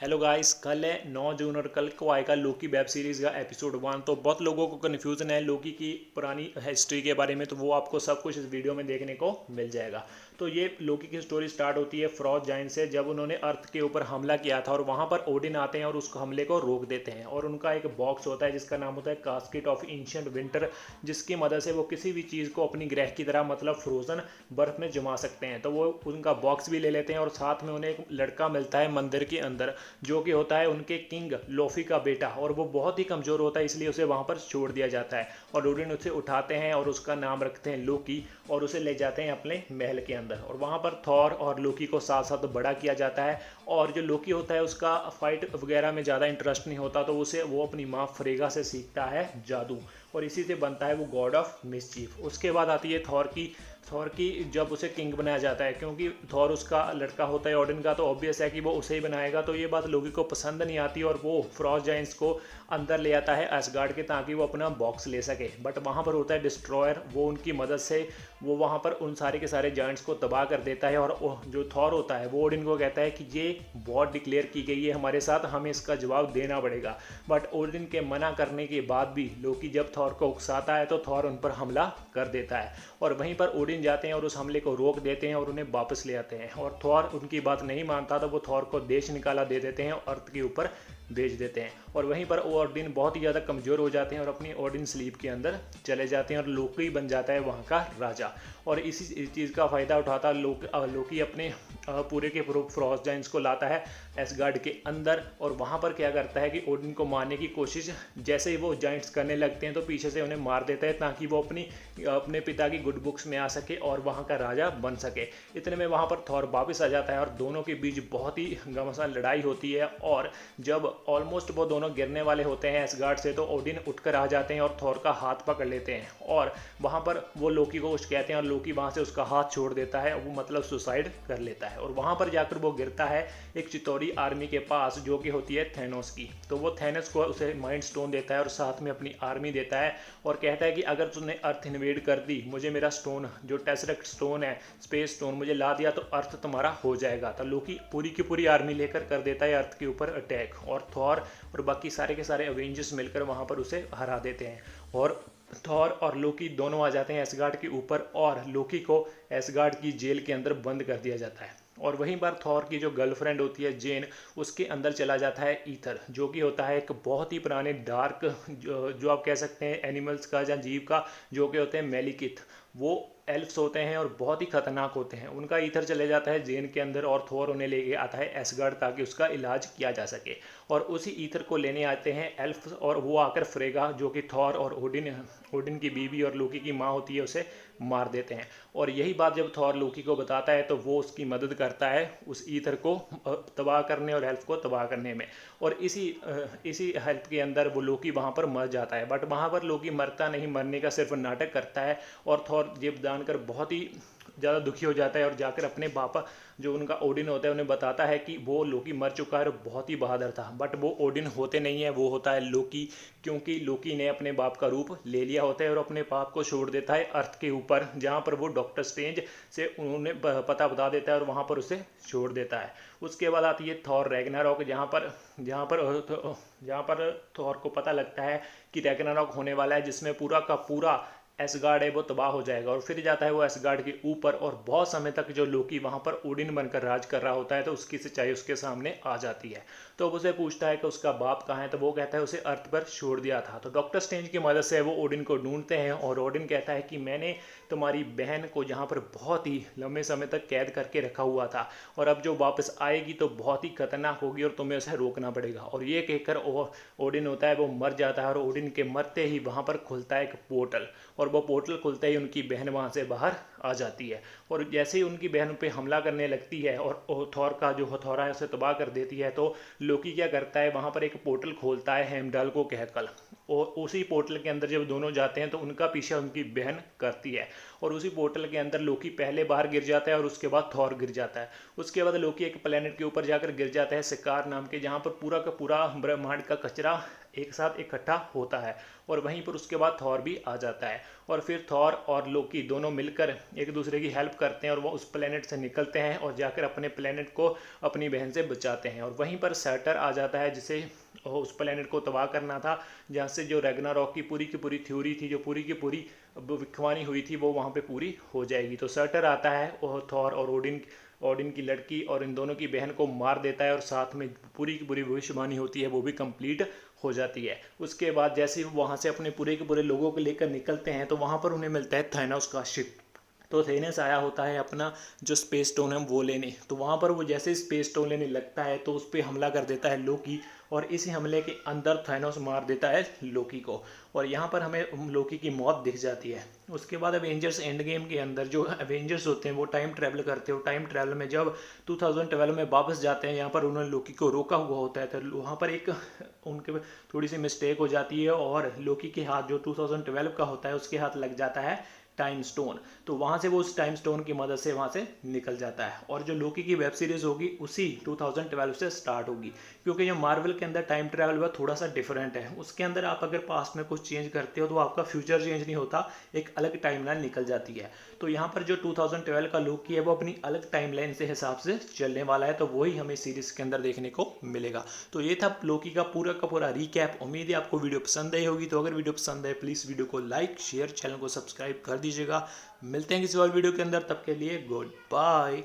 Hello guys, कल है 9 जून और कल को आएगा लोकी वेब सीरीज़ का एपिसोड 1। तो बहुत लोगों को कन्फ्यूज़न है लोकी की पुरानी हिस्ट्री के बारे में, तो वो आपको सब कुछ इस वीडियो में देखने को मिल जाएगा। तो ये लोकी की स्टोरी स्टार्ट होती है फ्रॉस्ट जाइंट से, जब उन्होंने अर्थ के ऊपर हमला किया था और वहाँ पर ओडिन आते हैं और उस हमले को रोक देते हैं। और उनका एक बॉक्स होता है जिसका नाम होता है कास्केट ऑफ एंशिएंट विंटर, जिसकी मदद से वो किसी भी चीज़ को अपनी ग्रह की तरह मतलब फ्रोजन बर्फ में जमा सकते हैं। तो वो उनका बॉक्स भी ले लेते हैं और साथ में उन्हें एक लड़का मिलता है मंदिर के अंदर, जो कि होता है उनके किंग लोफी का बेटा, और वो बहुत ही कमज़ोर होता है, इसलिए उसे वहाँ पर छोड़ दिया जाता है। और ओडिन उसे उठाते हैं और उसका नाम रखते हैं लोकी, और उसे ले जाते हैं अपने महल के अंदर। और वहाँ पर थॉर और लोकी को साथ साथ बड़ा किया जाता है। और जो लोकी होता है उसका फाइट वगैरह में ज़्यादा इंटरेस्ट नहीं होता, तो उसे वो अपनी माँ फ्रेगा से सीखता है जादू, और इसी से बनता है वो गॉड ऑफ मिसचीफ। उसके बाद आती है थॉर की जब उसे किंग बनाया जाता है, क्योंकि थॉर उसका लड़का होता है ओडिन का, तो ऑब्वियस है कि वो उसे ही बनाएगा। तो ये बात लोकी को पसंद नहीं आती और वो फ्रॉस्ट जाइंट्स को अंदर ले आता है एसगार्ड के, ताकि वो अपना बॉक्स ले सके। बट वहाँ पर होता है डिस्ट्रॉयर, वो उनकी मदद से वो वहाँ पर उन सारे के सारे जाइंट्स को तबाह कर देता है। और जो थॉर होता है वो ओडिन को कहता है कि ये वॉर डिक्लेयर की गई है हमारे साथ, हमें इसका जवाब देना पड़ेगा। बट ओडिन के मना करने के बाद भी लोकी जब थॉर को उकसाता है तो थॉर उन पर हमला कर देता है, और वहीं पर ओडिन जाते हैं और उस हमले को रोक देते हैं और उन्हें वापस ले आते हैं। और थॉर उनकी बात नहीं मानता, तो वो थॉर को देश निकाला दे देते हैं और अर्थ के ऊपर भेज देते हैं। और वहीं पर ओडिन बहुत ही ज़्यादा कमज़ोर हो जाते हैं और अपनी ओडिन स्लीप के अंदर चले जाते हैं और लोकी बन जाता है वहाँ का राजा। और इसी चीज़ का फ़ायदा उठाता लोकी अपने पूरे के फ्रॉस्ट जाइंट्स को लाता है एसगार्ड के अंदर। और वहाँ पर क्या करता है कि ओडिन को मारने की कोशिश जैसे ही वो जाइंट्स करने लगते हैं तो पीछे से उन्हें मार देता है, ताकि वो अपने पिता की गुड बुक्स में आ सके और वहाँ का राजा बन सके। इतने में वहाँ पर थॉर वापस आ जाता है और दोनों के बीच बहुत ही घमासान लड़ाई होती है। और जब ऑलमोस्ट वो दोनों गिरने वाले होते हैं एसगार्ड से, तो ओडिन उठकर आ जाते हैं और थॉर का हाथ पकड़ लेते हैं, और वहाँ पर वो लोकी को कुछ कहते हैं और लोकी वहाँ से उसका हाथ छोड़ देता है, वो मतलब सुसाइड कर लेता है। और वहाँ पर जाकर वो गिरता है एक चितौरी आर्मी के पास, जो कि होती है थैनोस की। तो वो थैनोस को उसे माइंड स्टोन देता है और साथ में अपनी आर्मी देता है, और कहता है कि अगर तुमने अर्थ इन्वेड कर दी, मुझे मेरा स्टोन जो टेसरेक्ट स्टोन है, स्पेस स्टोन मुझे ला दिया, तो अर्थ तुम्हारा हो जाएगा। तो लोकी पूरी की पूरी आर्मी लेकर कर देता है अर्थ के ऊपर अटैक, और थॉर और बाकी सारे के सारे अवेंजर्स मिलकर वहाँ पर उसे हरा देते हैं। और थॉर और लोकी दोनों आ जाते हैं एसगार्ड के ऊपर, और लोकी को एसगार्ड की जेल के अंदर बंद कर दिया जाता है। और वहीं पर थॉर की जो गर्लफ्रेंड होती है जेन, उसके अंदर चला जाता है ईथर, जो कि होता है एक बहुत ही पुराने डार्क जो आप कह सकते हैं एनिमल्स का या जीव का, जो कि होते हैं मेलिकिथ। वो एल्फ्स होते हैं और बहुत ही खतरनाक होते हैं। उनका ईथर चले जाता है जेन के अंदर, और थॉर उन्हें लेके आता है एसगार्ड ताकि उसका इलाज किया जा सके। और उसी ईथर को लेने आते हैं एल्फ्स, और वो आकर फ्रेगा, जो कि थॉर और ओडिन की बीवी और लोकी की माँ होती है, उसे मार देते हैं। और यही बात जब थॉर लोकी को बताता है तो वो उसकी मदद करता है उस ईथर को तबाह करने और एल्फ को तबाह करने में। और इसी हेल्प के अंदर वो लोकी वहाँ पर मर जाता है। बट वहाँ पर लोकी मरता नहीं, मरने का सिर्फ नाटक करता है। और थॉर ये जानकर बहुत ही ज़्यादा दुखी हो जाता है और जाकर अपने पापा जो उनका ओडिन होता है उन्हें बताता है कि वो लोकी मर चुका है और बहुत ही बहादुर था। बट वो ओडिन होते नहीं है, वो होता है लोकी, क्योंकि लोकी ने अपने बाप का रूप ले लिया होता है और अपने बाप को छोड़ देता है अर्थ के ऊपर, जहाँ पर वो डॉक्टर स्ट्रेंज से उन्होंने पता बता देता है और वहाँ पर उसे छोड़ देता है। उसके बाद आती है थॉर रैग्नारॉक, जहाँ पर थॉर को पता लगता है कि रैग्नारॉक होने वाला है, जिसमें पूरा का पूरा एसगार्ड है वो तबाह हो जाएगा। और फिर जाता है वो एसगार्ड के ऊपर, और बहुत समय तक जो लोकी वहाँ पर ओडिन बनकर राज कर रहा होता है, तो उसकी सच्चाई उसके सामने आ जाती है। तो वो उसे पूछता है कि उसका बाप कहाँ है, तो वो कहता है उसे अर्थ पर छोड़ दिया था। तो डॉक्टर स्ट्रेंज की मदद से वो ओडिन को ढूंढते हैं, और ओडिन कहता है कि मैंने तुम्हारी बहन को यहाँ पर बहुत ही लंबे समय तक कैद करके रखा हुआ था, और अब जो वापस आएगी तो बहुत ही खतरनाक होगी और तुम्हें उसे रोकना पड़ेगा। और ये कहकर ओडिन होता है वो मर जाता है, और ओडिन के मरते ही वहाँ पर खुलता है एक पोर्टल, और वो पोर्टल खुलते ही उनकी बहन वहाँ से बाहर आ जाती है। और जैसे ही उनकी बहन पे हमला करने लगती है और थॉर का जो हथौड़ा है उसे तबाह कर देती है, तो लोकी क्या करता है वहाँ पर एक पोर्टल खोलता है हेमडाल को कहकर, और उसी पोर्टल के अंदर जब दोनों जाते हैं तो उनका पीछा उनकी बहन करती है। और उसी पोर्टल के अंदर लोकी पहले बाहर गिर जाता है और उसके बाद थॉर गिर जाता है। उसके बाद लोकी एक प्लेनेट के ऊपर जाकर गिर जाता है सिकार नाम के, जहाँ पर पूरा का पूरा ब्रह्मांड का कचरा एक साथ इकट्ठा होता है और वहीं पर उसके बाद थॉर भी आ जाता है और फिर थॉर और लोकी दोनों मिलकर एक दूसरे की हेल्प करते हैं और वो उस प्लेनेट से निकलते हैं और जाकर अपने प्लेनेट को अपनी बहन से बचाते हैं। और वहीं पर सैटर्न आ जाता है जिसे उस प्लेनेट को तबाह करना था, जहाँ से जो रैग्नारॉक की पूरी थ्योरी थी, जो पूरी की पूरी विखवानी हुई थी, वो वहाँ पे पूरी हो जाएगी। तो सैटर्न आता है और थॉर और ओडिन की लड़की और इन दोनों की बहन को मार देता है और साथ में पूरी की पूरी भविष्यवाणी होती है वो भी कंप्लीट हो जाती है। उसके बाद जैसे ही वो वहाँ से अपने पूरे के पूरे लोगों को लेकर निकलते हैं तो वहाँ पर उन्हें मिलता है थैनोस का शिप। तो थेनेस आया होता है अपना जो स्पेस स्टोन है वो लेने। तो वहाँ पर वो जैसे स्पेस स्टोन लेने लगता है तो उस पर हमला कर देता है लोकी और इसी हमले के अंदर थैनोस मार देता है लोकी को और यहाँ पर हमें लोकी की मौत दिख जाती है। उसके बाद एवेंजर्स एंड गेम के अंदर जो एवेंजर्स होते हैं वो टाइम ट्रैवल करते हो। टाइम ट्रैवल में जब 2012 में वापस जाते हैं, यहाँ पर उन्होंने लोकी को रोका हुआ होता है तो वहाँ पर एक उनके थोड़ी सी मिस्टेक हो जाती है और लोकी के हाथ जो 2012 का होता है उसके हाथ लग जाता है टाइम स्टोन। तो वहाँ से वो उस टाइम स्टोन की मदद से वहाँ से निकल जाता है और जो लोकी की वेब सीरीज होगी उसी 2012 से स्टार्ट होगी, क्योंकि जो मार्वल के अंदर टाइम ट्रैवल वह थोड़ा सा डिफरेंट है। उसके अंदर आप अगर पास्ट में कुछ चेंज करते हो तो आपका फ्यूचर चेंज नहीं होता, एक अलग टाइमलाइन निकल जाती है। तो यहाँ पर जो 2012 का लोकी है वो अपनी अलग टाइमलाइन से हिसाब से चलने वाला है, तो वही हमें सीरीज के अंदर देखने को मिलेगा। तो ये था लोकी का पूरा रीकैप। उम्मीद है आपको वीडियो पसंद आई होगी। तो अगर वीडियो पसंद आए प्लीज़ वीडियो को लाइक शेयर चैनल को सब्सक्राइब कर दीजिएगा। मिलते हैं किसी और वीडियो के अंदर, तब के लिए गुड बाय।